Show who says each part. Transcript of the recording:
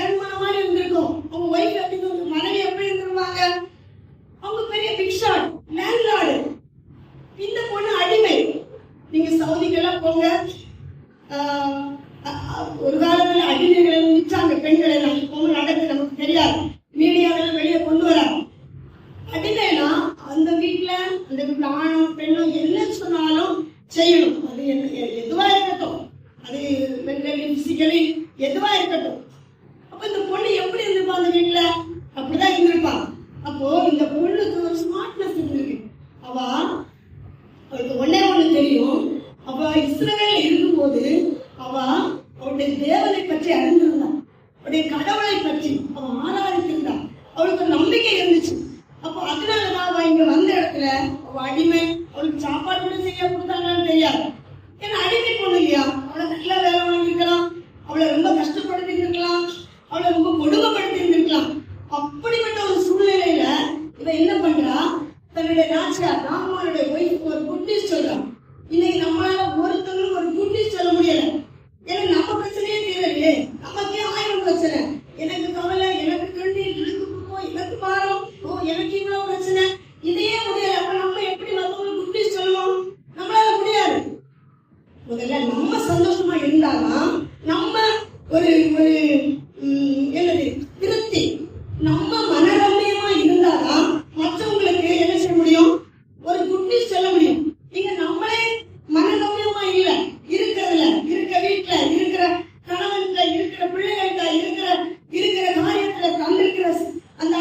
Speaker 1: அரண்மனை மாதிரி இருந்திருக்கும். அவங்க ஒய்ஃப் எப்படி மனைவி எப்படி இருந்திருப்பாங்க? அவங்க பெரிய பிக் ஷாட், லேண்ட்லார்டு. இந்த பொண்ணு அடிமை. நீங்க சவுதிக்கெல்லாம் போங்க, ஒரு காலத்துல அடிமைகளை மிச்சாங்க பெண்களை. நம்ம நடக்குது நமக்கு தெரியாது, மீடியாவில் வெளியே கொண்டு வராங்க. அடிமைனா அந்த வீட்டுல ஆணும் பெண்ணும் என்ன சொன்னாலும் செய்யணும். அது எதுவா இருக்கட்டும், அது மென்டலி பிசிக்கலி எதுவா இருக்கட்டும். அப்ப இந்த பொண்ணு எப்படி இருந்திருப்பா அந்த வீட்டுல? அப்படிதான் இருந்திருப்பான். அப்போ இந்த பொண்ணுக்கு ஒரு ஸ்மார்ட்னஸ் இருந்திருக்கு. அவளுக்கு ஒண்ணு தெரியும். அவ இஸ்ரவேல்ல இருக்கும்போது அவளுடைய தேவனை பற்றி அறிந்திருந்தான், அவருடைய கடவுளை பற்றி அவ ஆராதித்திருந்தான். அவளுக்கு நம்பிக்கை இருந்துச்சு. அப்போ அதனாலதான் அவ இங்க வந்த இடத்துல அவ அடிமை. அவளுக்கு சாப்பாடு கூட செய்ய கொடுத்தாங்கன்னு தெரியாது. ஏன்னா அடிமை பொண்ணு இல்லையா? அவளை நல்லா வேலை வாங்கியிருக்கலாம், அவளை ரொம்ப கஷ்டப்படுத்தி இருந்திருக்கலாம், அவளை ரொம்ப கொடுமைப்படுத்தி இருந்திருக்கலாம். அப்படிப்பட்ட ஒரு சூழ்நிலையில இவ என்ன பண்றா? தன்னுடைய நாச்சியார் நாகமானுடைய ஒய்ஃபுக்கு ஒரு குட் நியூஸ் சொல்றான். இன்னைக்கு நம்மளால ஒருத்தவங்களும் ஒரு குட் நியூஸ் சொல்ல முடியல. ஏன்னா நம்ம பிரச்சனையே தீரலையே, நமக்கே 1000 பிரச்சனை. எனக்கு கவலை, எனக்கு கண்ணீர், எனக்கு துக்கம், எனக்கு பாரம், எனக்கு இவ்வளவு பிரச்சனை, இதையே முடியல. அப்ப நம்ம எப்படி மற்றவங்களுக்கு குட் நியூஸ் சொல்லுவோம்? நம்மளால முடியாது. முதல்ல நம்ம சந்தோஷமா இருந்தாலும் நம்ம ஒரு என்னது திருப்தி, நம்ம மனரம்யமா இருந்தாதான் மற்றவங்களுக்கு என்ன செய்ய முடியும்? ஒரு குட் நியூஸ் சொல்ல முடியும். நீங்க நம்மளே மனரம்யமா இல்ல, இருக்கிறதுல, இருக்க வீட்டுல, இருக்கிற கணவன்கிட்ட, இருக்கிற பிள்ளைகள்கிட்ட, இருக்கிற காரியத்துல தந்திருக்கிற அந்த